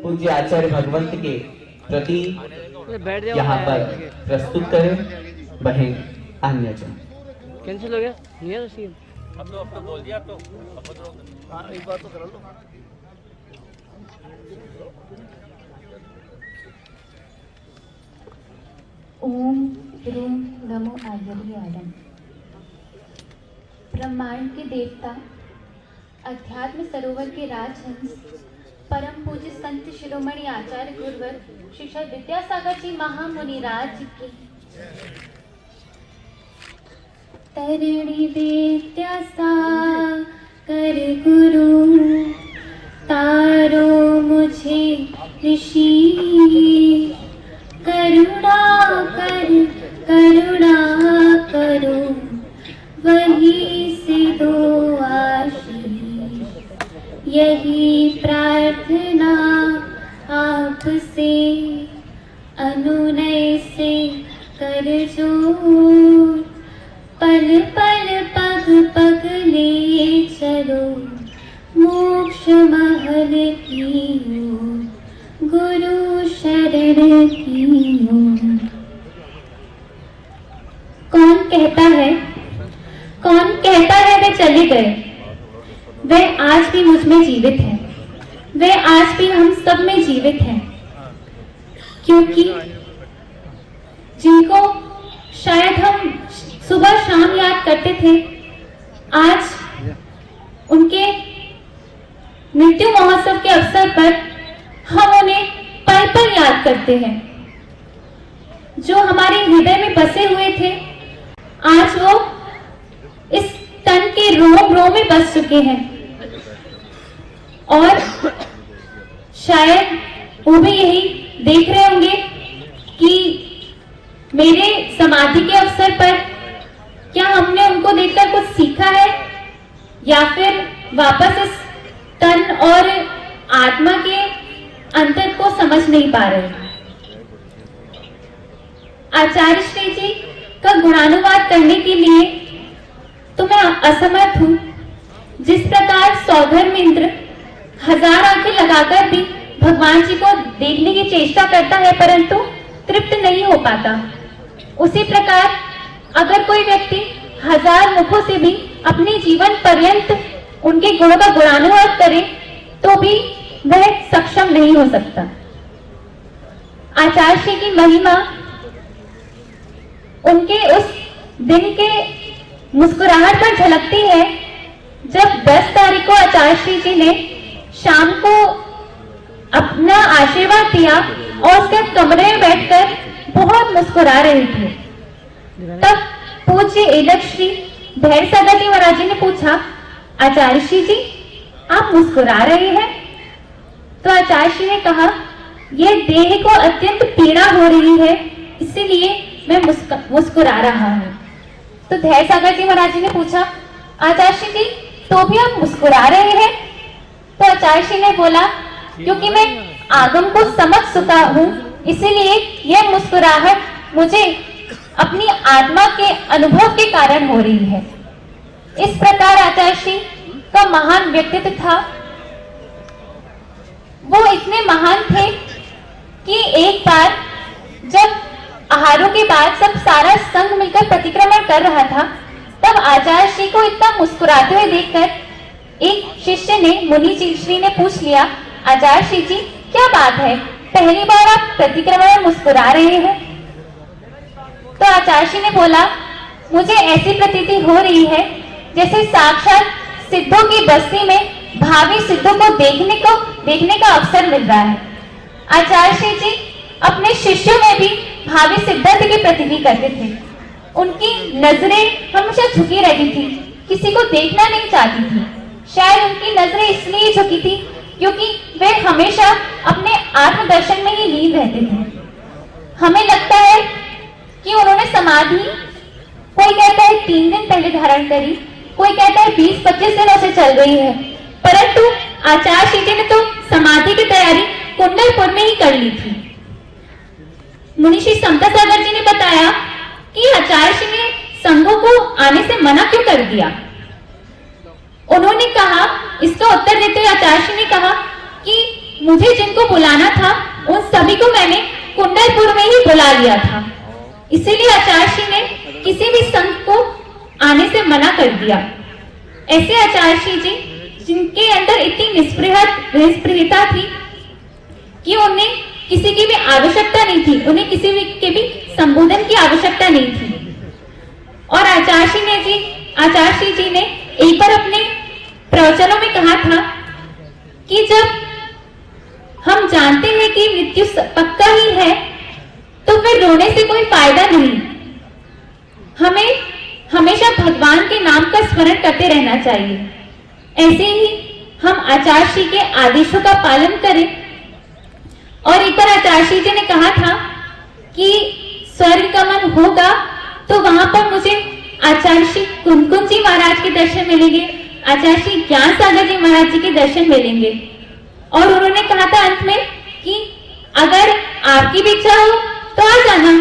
पूज्य आचार्य भगवंत के प्रति यहाँ पर प्रस्तुत करें वह अन्य जन। कैंसिल हो गया नहीं है सीन। अब तो बोल दिया तो हाँ एक बार तो कर लो। ओम ह्रीं नमो आयर्यायण। ब्रह्मांड के देवता अध्यात्म सरोवर के राजहंस परम पूज्य संत शिरोमणि आचार्य गुरुवर श्री विद्यासागर जी महामुनि राज की तरणी विद्यासागर गुरु तारो मुझे ऋषि करुणा करो वही से दो आशीष। यही प्रार्थना आपसे अनुनय से कर जोर। पल पल पग पग ले चलो मोक्ष महल की ओर, गुरु शरण की ओर। कौन कहता है वे चले गए, वे आज भी मुझ में जीवित है, वे आज भी हम सब में जीवित है। क्योंकि जिनको शायद हम सुबह शाम याद करते थे, आज उनके मृत्यु महोत्सव के अवसर पर हम उन्हें पल पल याद करते हैं। जो हमारे हृदय में बसे हुए थे, आज वो इस तन के रोम रोम में बस चुके हैं। और शायद वो भी यही देख रहे होंगे कि मेरे समाधि के अवसर पर क्या हमने उनको देखकर कुछ सीखा है, या फिर वापस इस तन और आत्मा के अंतर को समझ नहीं पा रहे। आचार्य श्री जी का गुणानुवाद करने के लिए तो मैं असमर्थ हूँ। जिस प्रकार सौधर्म इंद्र 1000 आंखें लगाकर भी भगवान जी को देखने की चेष्टा करता है परंतु तृप्त नहीं हो पाता, उसी प्रकार अगर कोई व्यक्ति 1000 मुखों से भी अपने जीवन पर्यंत उनके गुणों का गुणानुवाद करे तो भी वह सक्षम नहीं हो सकता। आचार्य श्री की महिमा उनके उस दिन के मुस्कुराहट पर झलकती है जब 10 तारीख को आचार्य श्री जी ने शाम को अपना आशीर्वाद दिया और उसके कमरे में बैठकर बहुत मुस्कुरा रहे थे। तब पूज्य एलक श्री धैर्य सागर जी महाराज जी ने पूछा, आचार्य श्री जी आप मुस्कुरा रहे हैं? तो आचार्य श्री ने कहा, यह देह को अत्यंत पीड़ा हो रही है, इसीलिए मैं मुस्कुरा रहा हूँ। तो धैर्य सागर जी महाराज जी ने पूछा, आचार्य श्री जी तो भी आप मुस्कुरा रहे हैं? तो आचार्य श्री ने बोला, क्योंकि मैं आगम को समझ चुका हूँ, इसीलिए यह मुस्कुराहट मुझे अपनी आत्मा के अनुभव के कारण हो रही है। इस प्रकार आचार्य श्री का महान व्यक्तित्व था। वो इतने महान थे कि एक बार जब आहारों के बाद सब सारा संघ मिलकर प्रतिक्रमण कर रहा था, तब आचार्य श्री को इतना मुस्कुराते हुए देखकर एक शिष्य ने, मुनि श्री ने पूछ लिया, आचार्य श्री जी क्या बात है, पहली बार आप प्रतिक्रमण में मुस्कुरा रहे हैं? तो आचार्य श्री ने बोला, मुझे ऐसी प्रतीति हो रही है जैसे साक्षात सिद्धों की बस्ती में भावी सिद्धों को देखने का अवसर मिल रहा है। आचार्य श्री जी अपने शिष्यों में भी भावी सिद्धार्थ की प्रतीति करते थे। उनकी नजरें हमेशा झुकी रहती थी, किसी को देखना नहीं चाहती थी। शायद उनकी नजरें इसलिए झुकी थी क्योंकि वे हमेशा अपने आत्मदर्शन में ही लीन रहते थे। हमें लगता है कि उन्होंने समाधि, कोई कहता है 3 दिन पहले धारण करी, कोई कहता है 20-25 दिनों से चल रही है, परंतु आचार्य श्री जी ने तो समाधि की तैयारी कुंडलपुर में ही कर ली थी। मुनि श्री समता सागर जी ने बताया कि आचार्य श्री ने संघों को आने से मना क्यों कर दिया। उन्होंने कहा, इसका उत्तर देते हुए आचार्य श्री ने कहा कि मुझे जिनको बुलाना था उन सभी को मैंने कुंडलपुर में ही बुला लिया था। इसीलिए आचार्य ने किसी भी संत को आने से मना कर दिया। ऐसे आचार्य जी जिनके अंदर इतनी निष्प्रियता थी कि उन्हें किसी की भी आवश्यकता नहीं थी, उन्हें किसी भी के भी संबोधन की आवश्यकता नहीं थी। और आचार्य जी ने एक बार अपने प्रवचनों में कहा था कि जब हम जानते हैं कि मृत्यु पक्का ही है तो फिर रोने से कोई फायदा नहीं। हमें हमेशा भगवान के नाम का स्मरण करते रहना चाहिए। ऐसे ही हम आचार्य जी के आदेशों का पालन करें। और एक बार आचार्य जी ने कहा था कि स्वर्ग गमन होगा तो वहां पर मुझे आचार्य श्री कुनकुन जी महाराज के दर्शन मिलेंगे, आचार्य श्री ज्ञान सागर जी महाराज जी के दर्शन मिलेंगे। और उन्होंने कहा था अंत में कि अगर आपकी भी इच्छा हो तो आ जाना।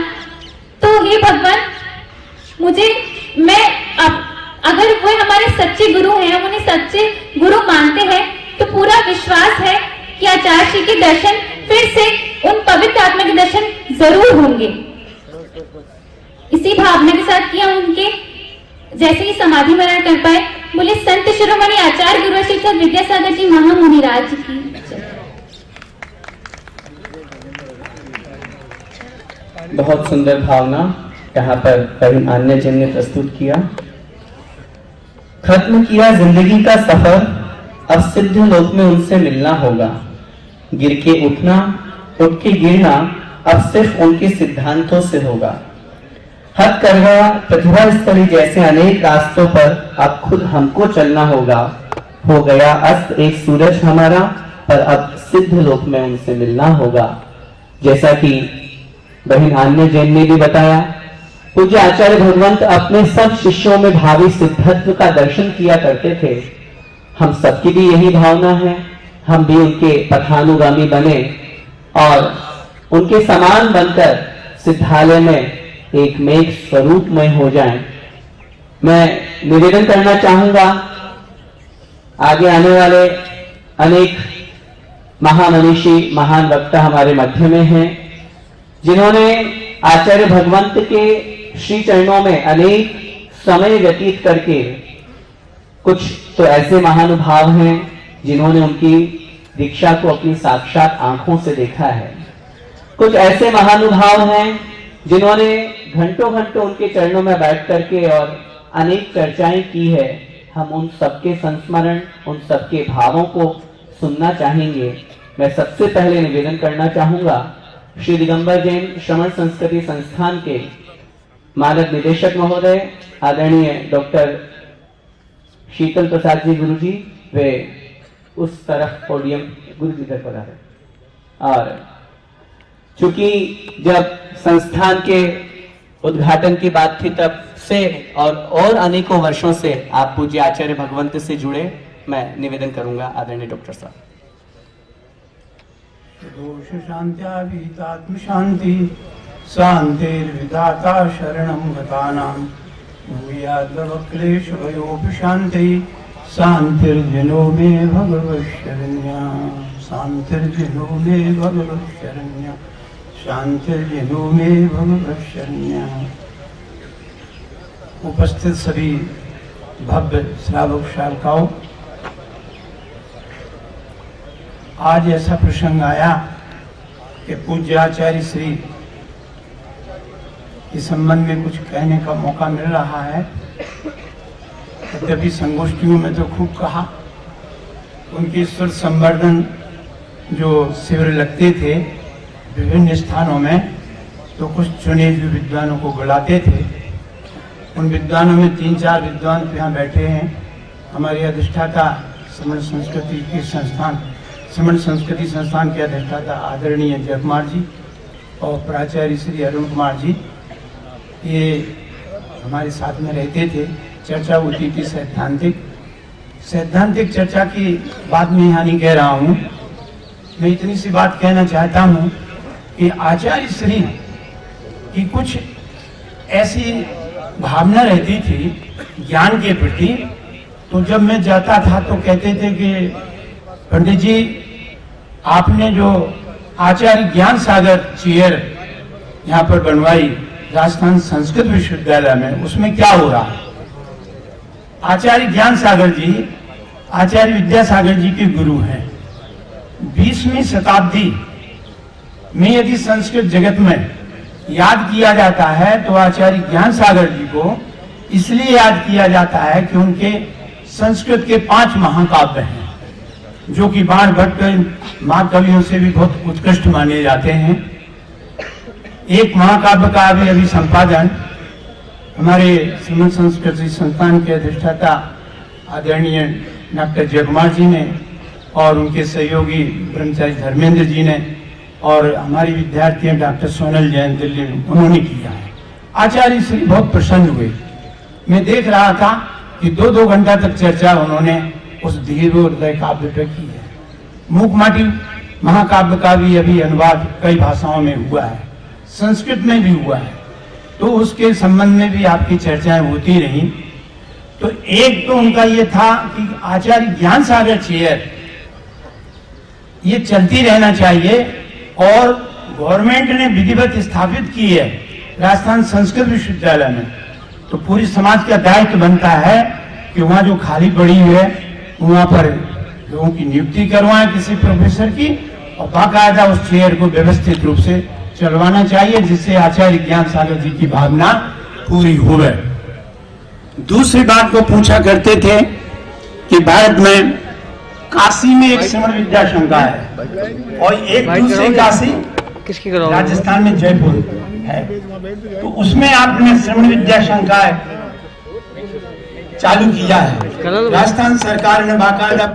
तो हे भगवान, अगर वो हमारे सच्चे गुरु हैं, हम उन्हें सच्चे गुरु मानते हैं, तो पूरा विश्वास है कि आचार्य श्री के दर्शन फिर से उन पवित्र आत्मा के दर्शन जरूर होंगे। इसी भावना के साथ किया उनके जैसे ही समाधि मरण कर पाए। बोले संत शिरोमणि आचार्य गुरु शिक्षक विद्यासागर जी महामुनिराज की। बहुत सुंदर भावना यहाँ पर बहन आन्या जन ने प्रस्तुत किया। खत्म किया जिंदगी का सफर, अब सिद्ध लोक में उनसे मिलना होगा। गिर के उठना, उठ के गिरना अब सिर्फ उनके सिद्धांतों से होगा। हथकरघा, प्रतिभा स्थली जैसे अनेक रास्तों पर अब खुद हमको चलना होगा। हो गया अस्त एक सूरज हमारा, पर अब सिद्ध लोक में उनसे मिलना होगा। जैसा कि बहन आन्या जैन ने भी बताया, पूज्य आचार्य भगवंत अपने सब शिष्यों में भावी सिद्धत्व का दर्शन किया करते थे। हम सबकी भी यही भावना है, हम भी उनके पथानुगामी बने और उनके समान बनकर सिद्धालय में एक मेघ स्वरूप में हो जाएं। मैं निवेदन करना चाहूंगा, आगे आने वाले अनेक महामनीषी, महान वक्ता हमारे मध्य में हैं, जिन्होंने आचार्य भगवंत के श्री चरणों में अनेक समय व्यतीत करके, कुछ तो ऐसे महानुभाव हैं जिन्होंने उनकी दीक्षा को अपनी साक्षात आंखों से देखा है। कुछ ऐसे महानुभाव हैं जिन्होंने घंटों घंटों उनके चरणों में बैठ करके और अनेक चर्चाएं की है। हम उन सबके संस्मरण, उन सबके भावों को सुनना चाहेंगे। मैं सबसे पहले निवेदन करना चाहूंगा, श्री दिगंबर जैन श्रमण संस्कृति संस्थान के मानद निदेशक महोदय आदरणीय डॉक्टर शीतल प्रसाद जी गुरु जी, वे उस तरफ पोडियम गुरु जी पर पधारे। और चूंकि जब संस्थान के उद्घाटन की बात थी तब से और अनेकों वर्षों से आप पूज्य आचार्य भगवंत से जुड़े, मैं निवेदन करूंगा आदरणीय डॉक्टर साहब। दोष शांत्या विहितात्म शांति शांतिर्विधाता शरणं गतानां भूयाद्भवक्लेश भयोपि शांति शांतिर्जनो मे भगवशरण्या शांतिर्जनो मे भगवशरण्या शांतिर्जनो मे भगवशरण्या। उपस्थित सभी भव्य श्रावक श्रावकाओं, आज ऐसा प्रसंग आया कि पूज्य आचार्य श्री इस संबंध में कुछ कहने का मौका मिल रहा है। यद्यपि संगोष्ठियों में तो खूब कहा, उनके सुर संवर्धन जो शिविर लगते थे विभिन्न स्थानों में, तो कुछ चुने हुए विद्वानों को बुलाते थे। उन विद्वानों में 3-4 विद्वान तो यहाँ बैठे हैं। हमारे अधिष्ठाता श्रमण संस्कृति संस्थान के अधिष्ठाता आदरणीय जय कुमार जी और प्राचार्य श्री अरुण कुमार जी, ये हमारे साथ में रहते थे। चर्चा होती थी सैद्धांतिक चर्चा की बात मैं यहाँ नहीं कह रहा हूँ। मैं इतनी सी बात कहना चाहता हूँ कि आचार्य श्री की कुछ ऐसी भावना रहती थी ज्ञान के प्रति। तो जब मैं जाता था तो कहते थे कि पंडित जी आपने जो आचार्य ज्ञान सागर चेयर यहाँ पर बनवाई राजस्थान संस्कृत विश्वविद्यालय में, उसमें क्या हो रहा है? आचार्य ज्ञान सागर जी आचार्य विद्यासागर जी के गुरु हैं। 20वीं शताब्दी में यदि संस्कृत जगत में याद किया जाता है तो आचार्य ज्ञान सागर जी को इसलिए याद किया जाता है कि उनके संस्कृत के 5 महाकाव्य हैं, जो कि बाण भट्ट महाकवियों से भी बहुत उत्कृष्ट माने जाते हैं। एक महाकाव्य का अभी संपादन हमारे श्रीमद संस्कृत संस्थान के अधिष्ठाता आदरणीय डॉक्टर जयकुमार जी ने और उनके सहयोगी ब्रह्मचारी धर्मेंद्र जी ने और हमारी विद्यार्थी डॉक्टर सोनल जैन दिल्ली में उन्होंने किया है। आचार्य श्री बहुत प्रसन्न हुए। मैं देख रहा था कि 2-2 घंटा तक चर्चा उन्होंने उस दीर्घोदय काव्य पर की है। मूकमाटी महाकाव्य का भी अभी अनुवाद कई भाषाओं में हुआ है, संस्कृत में भी हुआ है, तो उसके संबंध में भी आपकी चर्चाएं होती रही। तो एक तो उनका ये था कि आचार्य ज्ञान सागर चेयर ये चलती रहना चाहिए और गवर्नमेंट ने विधिवत स्थापित की है राजस्थान संस्कृत विश्वविद्यालय में, तो पूरी समाज का दायित्व बनता है कि वहां जो खाली पड़ी हुई है वहां पर लोगों की नियुक्ति करवाएं किसी प्रोफेसर की और बाकायदा उस चेयर को व्यवस्थित रूप से चलवाना चाहिए, जिससे आचार्य ज्ञान सागर जी की भावना पूरी हो गए। दूसरी बात को पूछा करते थे कि भारत में काशी में एक श्रवण विद्या शंका है और एक दूसरी काशी किसकी कराओगे? राजस्थान में जयपुर है, तो उसमें आपने श्रवण विद्या शंका चालू किया है। राजस्थान सरकार ने बाकायदा